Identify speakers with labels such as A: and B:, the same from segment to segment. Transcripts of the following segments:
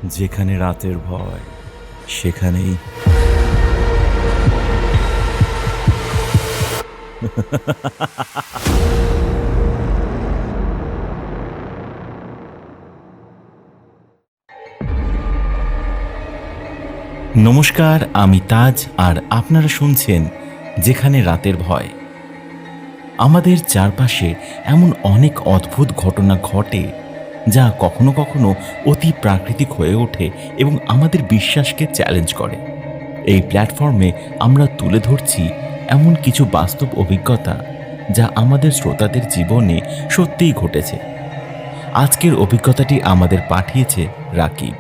A: যেখানে রাতের ভয় সেখানেই নমস্কার, আমি তাজ আর আপনারা শুনছেন যেখানে রাতের ভয়। আমাদের চারপাশে এমন অনেক অদ্ভুত ঘটনা ঘটে যা কখনো কখনো অতি প্রাকৃতিক হয়ে ওঠে এবং আমাদের বিশ্বাসকে চ্যালেঞ্জ করে। এই প্ল্যাটফর্মে আমরা তুলে ধরছি এমন কিছু বাস্তব অভিজ্ঞতা যা আমাদের শ্রোতাদের জীবনে সত্যিই ঘটেছে। আজকের অভিজ্ঞতাটি আমাদের পাঠিয়েছে রাকিব,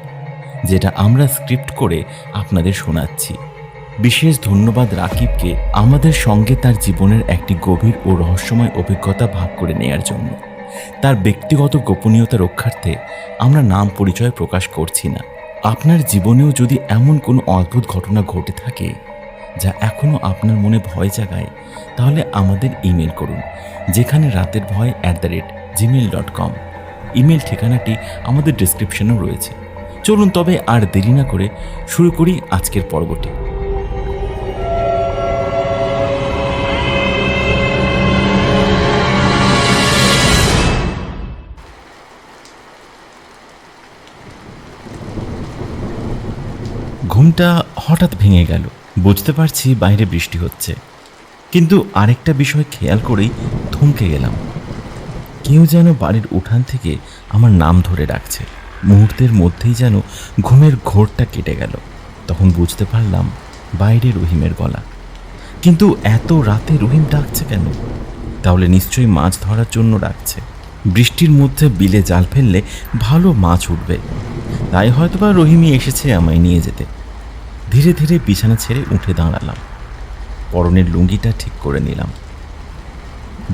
A: যেটা আমরা স্ক্রিপ্ট করে আপনাদের শোনাচ্ছি। বিশেষ ধন্যবাদ রাকিবকে আমাদের সঙ্গে তার জীবনের একটি গভীর ও রহস্যময় অভিজ্ঞতা ভাগ করে নেয়ার জন্য। তার ব্যক্তিগত গোপনীয়তা রক্ষার্থে আমরা নাম পরিচয় প্রকাশ করছি না। আপনার জীবনেও যদি এমন কোনো অদ্ভুত ঘটনা ঘটে থাকে যা এখনও আপনার মনে ভয় জাগায়, তাহলে আমাদের ইমেল করুন যেখানে রাতের ভয় @gmail.com। ইমেল ঠিকানাটি আমাদের ডেসক্রিপশনেও রয়েছে। চলুন তবে আর দেরি না করে শুরু করি আজকের পর্বটি। ঘুমটা হঠাৎ ভেঙে গেল। বুঝতে পারছি বাইরে বৃষ্টি হচ্ছে, কিন্তু আরেকটা বিষয় খেয়াল করেই থমকে গেলাম। কেউ যেন বাড়ির উঠান থেকে আমার নাম ধরে ডাকছে। মুহূর্তের মধ্যেই যেন ঘুমের ঘোরটা কেটে গেল। তখন বুঝতে পারলাম বাইরে রহিমের গলা। কিন্তু এত রাতে রহিম ডাকছে কেন? তাহলে নিশ্চয়ই মাছ ধরার জন্য ডাকছে। বৃষ্টির মধ্যে বিলে জাল ফেললে ভালো মাছ উঠবে, তাই হয়তোবা রহিমই এসেছে আমায় নিয়ে যেতে। ধীরে ধীরে বিছানা ছেড়ে উঠে দাঁড়ালাম। পরনের লুঙ্গিটা ঠিক করে নিলাম।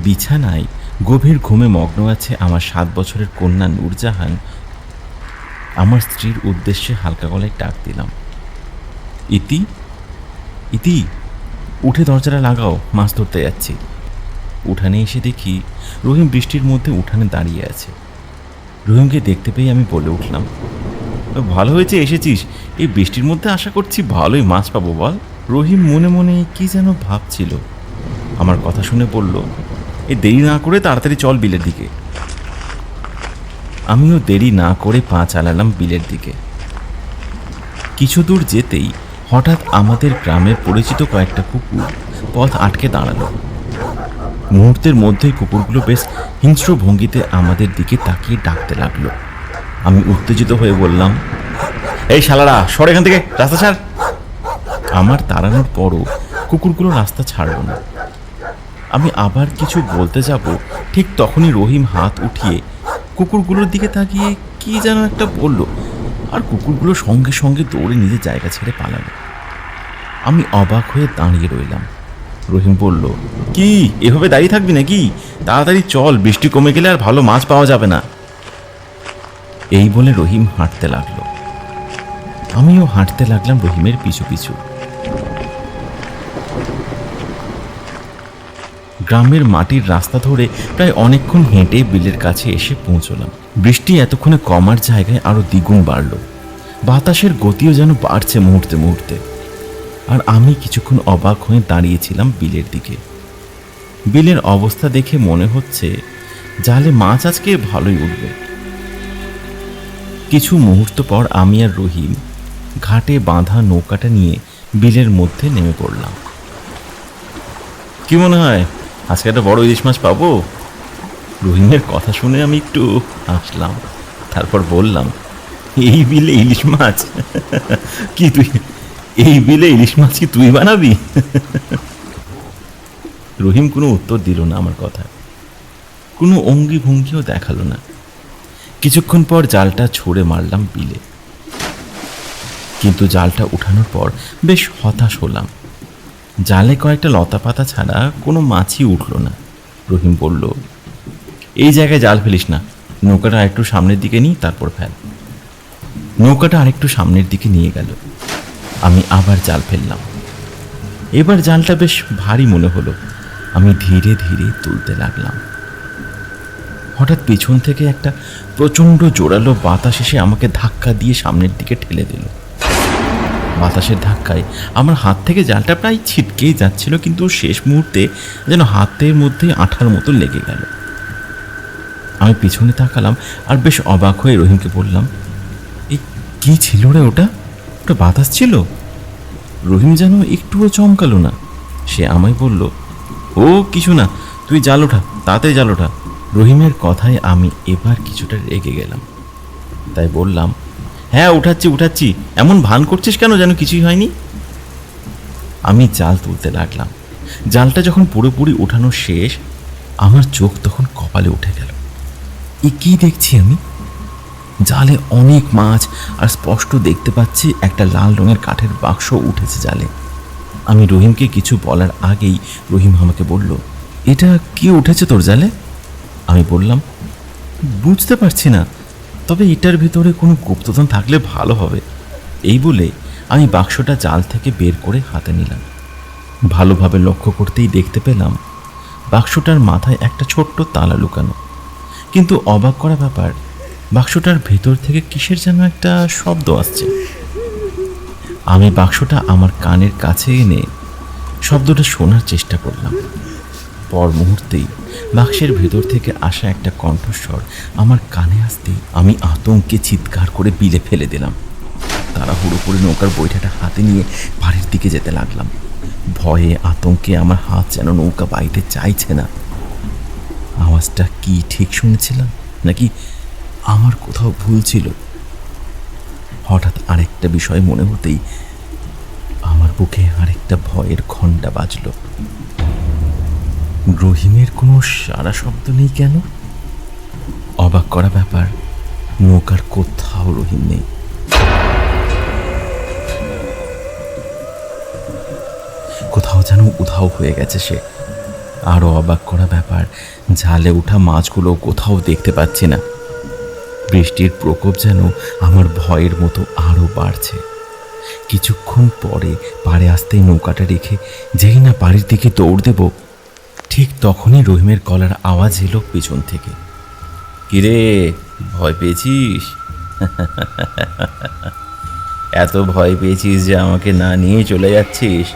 A: বিছানায় গভীর ঘুমে মগ্ন আছে আমার 7 বছরের কন্যা নূরজাহান। আমার স্ত্রীর উদ্দেশ্যে হালকা গলায় ডাক দিলাম, ইতি, ইতি, উঠে দরজাটা লাগাও, মাছ ধরতে যাচ্ছি। উঠানে এসে দেখি রহিম বৃষ্টির মধ্যে উঠানে দাঁড়িয়ে আছে। রহিমকে দেখতে পেয়ে আমি বলে উঠলাম, ভালো হয়েছে এসেছিস, এই বৃষ্টির মধ্যে আশা করছি ভালোই মাছ পাবো বল। রহিম মনে মনে কি যেন ভাবছিল। আমার কথা শুনে বলল, এই দেরি না করে তাড়াতাড়ি চল বিলের দিকে। আমিও দেরি না করে পা চালালাম বিলের দিকে। কিছু দূর যেতেই হঠাৎ আমাদের গ্রামের পরিচিত কয়েকটা কুকুর পথ আটকে দাঁড়ালো। মুহূর্তের মধ্যেই কুকুরগুলো বেশ হিংস্র ভঙ্গিতে আমাদের দিকে তাকিয়ে ডাকতে লাগলো। আমি উত্তেজিত হয়ে বললাম, এই শালারা সর এখান থেকে, রাস্তা ছাড়। আমার তাড়ানোর পরও কুকুরগুলো রাস্তা ছাড়ল না। আমি আবার কিছু বলতে যাব, ঠিক তখনই রহিম হাত উঠিয়ে কুকুরগুলোর দিকে তাকিয়ে কি যেন একটা বলল, আর কুকুরগুলো সঙ্গে সঙ্গে দৌড়ে নিজের জায়গা ছেড়ে পালালো। আমি অবাক হয়ে দাঁড়িয়ে রইলাম। রহিম বলল, কি এভাবে দাঁড়িয়ে থাকবি নাকি? তাড়াতাড়ি চল, বৃষ্টি কমে গেলে আর ভালো মাছ পাওয়া যাবে না। এই বলে রহিম হাঁটতে লাগলো। আমিও হাঁটতে লাগলাম রহিমের পিছু পিছু। গ্রামের মাটির রাস্তা ধরে প্রায় অনেকক্ষণ হেঁটে বিলের কাছে এসে পৌঁছলাম। বৃষ্টি এতক্ষণে কমার জায়গায় আরো দ্বিগুণ বাড়ল। বাতাসের গতিও যেন বাড়ছে মুহূর্তে মুহূর্তে। আর আমি কিছুক্ষণ অবাক হয়ে দাঁড়িয়েছিলাম বিলের দিকে। বিলের অবস্থা দেখে মনে হচ্ছে জালে মাছ আজকে ভালোই উঠবে। কিছু মুহূর্ত পর আমি আর রহিম ঘাটে বাঁধা নৌকাটা নিয়ে বিলের মধ্যে নেমে পড়লাম। কি মনে হয় আজকে একটা বড় ইলিশ মাছ পাবো? রহিমের কথা শুনে আমি একটু হাসলাম। তারপর বললাম, এই বিলে ইলিশ মাছ? কি তুই এই বিলে ইলিশ মাছ কি তুই বানাবি? রহিম কোনো উত্তর দিল না আমার কথা, কোনো অঙ্গি ভঙ্গিও দেখালো না। কিছুক্ষণ পর জালটা ছুঁড়ে মারলাম বিলে, কিন্তু জালটা উঠানোর পর বেশ হতাশ হলাম। জালে কয়েকটা লতা পাতা ছাড়া কোনো মাছই উঠল না। রহিম বলল, এই জায়গায় জাল ফেলিস না, নৌকাটা আরেকটু সামনের দিকে নিই, তারপর ফেল। নৌকাটা আরেকটু সামনের দিকে নিয়ে গেল। আমি আবার জাল ফেললাম। এবার জালটা বেশ ভারী মনে হলো। আমি ধীরে ধীরে তুলতে লাগলাম। হঠাৎ পেছন থেকে একটা প্রচণ্ড জোরালো বাতাস এসে আমাকে ধাক্কা দিয়ে সামনের দিকে ঠেলে দিল। বাতাসের ধাক্কায় আমার হাত থেকে জালটা প্রায় ছিটকেই যাচ্ছিল, কিন্তু শেষ মুহূর্তে যেন হাতের মধ্যে আঠার মতো লেগে গেল। আমি পিছনে তাকালাম আর বেশ অবাক হয়ে রহিমকে বললাম, এই কী ছিল রে? ওটা ওটা বাতাস ছিল? রহিম যেন একটুও চমকালো না। সে আমায় বলল, ও কিছু না, তুই জাল ওঠা, তাড়াতাড়ি জাল ওঠা। রহিমের কথায় আমি এবার কিছুটা রেগে গেলাম, তাই বললাম, হ্যাঁ উঠাচ্ছি উঠাচ্ছি, এমন ভান করছিস কেন যেন কিছুই হয়নি? আমি জাল তুলতে লাগলাম। জালটা যখন পুরোপুরি ওঠানো শেষ, আমার চোখ তখন কপালে উঠে গেল। এ কি দেখছি আমি? জালে অনেক মাছ, আর স্পষ্ট দেখতে পাচ্ছি একটা লাল রঙের কাঠের বাক্স উঠেছে জালে। আমি রহিমকে কিছু বলার আগেই রহিম আমাকে বলল, এটা কি উঠেছে তোর জালে? আমি বললাম, বুঝতে পারছি না, তবে এটার ভিতরে কোনো গুপ্তধন থাকলে ভালো হবে। এই বলে আমি বাক্সটা জাল থেকে বের করে হাতে নিলাম। ভালোভাবে লক্ষ্য করতেই দেখতে পেলাম বাক্সটার মাথায় একটা ছোট্ট তালা লুকানো। কিন্তু অবাক করা ব্যাপার, বাক্সটার ভেতর থেকে কিসের যেন একটা শব্দ আসছে। আমি বাক্সটা আমার কানের কাছে এনে শব্দটা শোনার চেষ্টা করলাম। পর মুহূর্তেই বাক্সের ভেতর থেকে আসা একটা কণ্ঠস্বর আমার কানে আসতেই আমি আতঙ্কে চিৎকার করে বিলে ফেলে দিলাম। তাড়াহুড়ো করে নৌকার বৈঠাটা হাতে নিয়ে বাড়ির দিকে যেতে লাগলাম। ভয়ে আতঙ্কে আমার হাত যেন নৌকা বাইতে চাইছে না। আওয়াজটা কি ঠিক শুনেছিলাম, নাকি আমার কোথাও ভুল ছিল? হঠাৎ আরেকটা বিষয় মনে হতেই আমার বুকে আরেকটা ভয়ের ঘণ্টা বাজল। রহিমের কোনো সারা শব্দ নেই কেন? অবাক করা ব্যাপার, নৌকার কোথাও রহিম নেই। কোথাও যেন উধাও হয়ে গেছে সে। আরও অবাক করা ব্যাপার, জালে ওঠা মাছগুলো কোথাও দেখতে পাচ্ছি না। বৃষ্টির প্রকোপ যেন আমার ভয়ের মতো আরও বাড়ছে। কিছুক্ষণ পরে পাড়ে আসতেই নৌকাটা রেখে যেই না বাড়ির দিকে দৌড় দেব, ঠিক তখনই রহিমের গলার আওয়াজ এলো পেছন থেকে, কিরে ভয় পেয়েছিস? এত ভয় পেয়েছিস যে আমাকে না নিয়ে চলে যাচ্ছিস?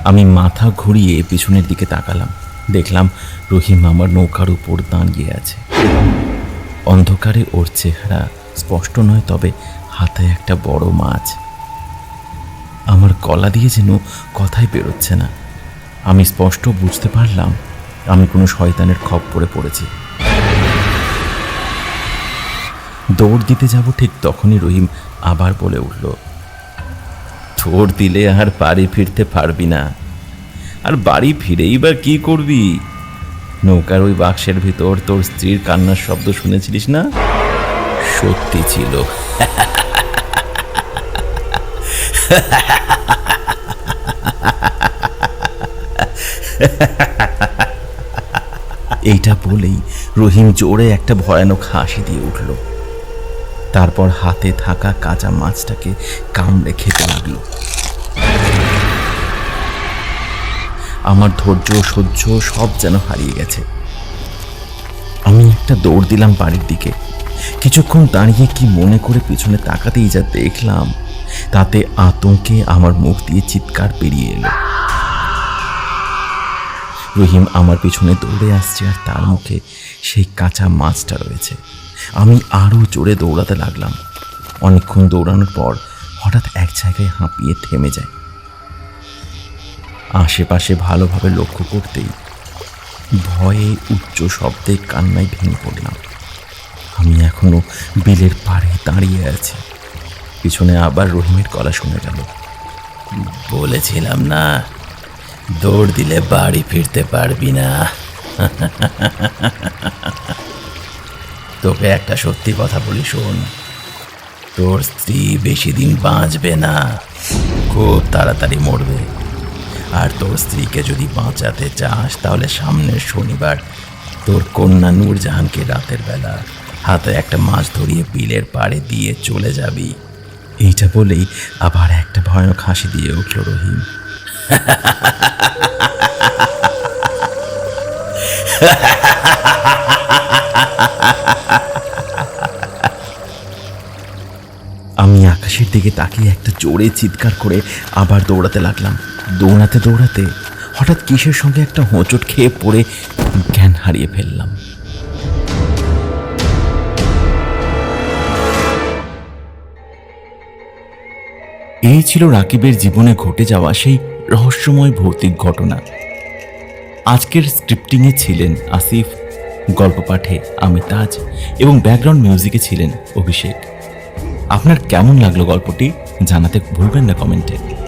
A: আমি মাথা ঘুরিয়ে পিছনের দিকে তাকালাম। দেখলাম রহিম আমার নৌকার উপর দাঁড়িয়ে আছে। অন্ধকারে ওর চেহারা স্পষ্ট নয়, তবে হাতে একটা বড় মাছ। আমার গলা দিয়ে যেন কথাই বেরোচ্ছে না। আমি স্পষ্ট বুঝতে পারলাম আমি কোনো শয়তানের খপ্পরে পড়েছি। দৌড় দিতে যাব, ঠিক তখনই রহিম আবার বলে উঠল, দৌড় দিলে আর বাড়ি ফিরতে পারবি না। আর বাড়ি ফিরেই বা কি করবি? নৌকার ওই বাক্সের ভিতর তোর স্ত্রীর কান্নার শব্দ শুনেছিলিস না? সত্যি ছিল। এইটা বলেই রহিম জোরে একটা ভয়ানক হাসি দিয়ে উঠল। তারপর হাতে থাকা কাঁচা মাছটাকে কামড়ে খেতে লাগলো। আমার ধৈর্য সহ্য সব যেন হারিয়ে গেছে। আমি একটা দৌড় দিলাম বাড়ির দিকে। কিছুক্ষণ দাঁড়িয়ে কি মনে করে পিছনে তাকাতেই যা দেখলাম, তাতে আতঙ্কে আমার মুখ দিয়ে চিৎকার বেরিয়ে এলো। রহিম আমার পিছনে দৌড়ে আসছে, আর তার মুখে সেই কাঁচা মাছটা রয়েছে। আমি আরও জোরে দৌড়াতে লাগলাম। অনেকক্ষণ দৌড়ানোর পর হঠাৎ এক জায়গায় হাঁপিয়ে থেমে যায়। আশেপাশে ভালোভাবে লক্ষ্য করতেই ভয়ে উচ্চ শব্দে কান্নায় ভেঙে পড়লাম। আমি এখনো বিলের পাড়ে দাঁড়িয়ে আছি। পিছনে আবার রহিমের গলা শুনে গেল, বলেছিলাম না দৌড় দিলে বাড়ি ফিরতে পারবি না। তোকে একটা সত্যি কথা বলি, শোন, তোর স্ত্রী বেশি দিন বাঁচবে না, খুব তাড়াতাড়ি মরবে। আর তোর স্ত্রীকে যদি বাঁচাতে চাস, তাহলে সামনের শনিবার তোর কন্যা নূরজাহানকে রাতের বেলা হাতে একটা মাছ ধরিয়ে বিলের পাড়ে দিয়ে চলে যাবি। এইটা বলেই আবার একটা ভয়ানক হাসি দিয়ে উঠল রহিম। আমি আকাশের দিকে তাকিয়ে একটা জোরে চিৎকার করে আবার দৌড়াতে লাগলাম। দৌড়াতে দৌড়াতে হঠাৎ কিসের সঙ্গে একটা হোঁচট খেয়ে পড়ে জ্ঞান হারিয়ে ফেললাম। এই ছিল রাকিবের জীবনে ঘটে যাওয়া সেই রহস্যময় ভৌতিক ঘটনা। আজকের স্ক্রিপ্টিংয়ে ছিলেন আসিফ, গল্প পাঠে আমি তাজ এবং ব্যাকগ্রাউন্ড মিউজিকে ছিলেন অভিষেক। আপনার কেমন লাগলো গল্পটি জানাতে ভুলবেন না কমেন্টে।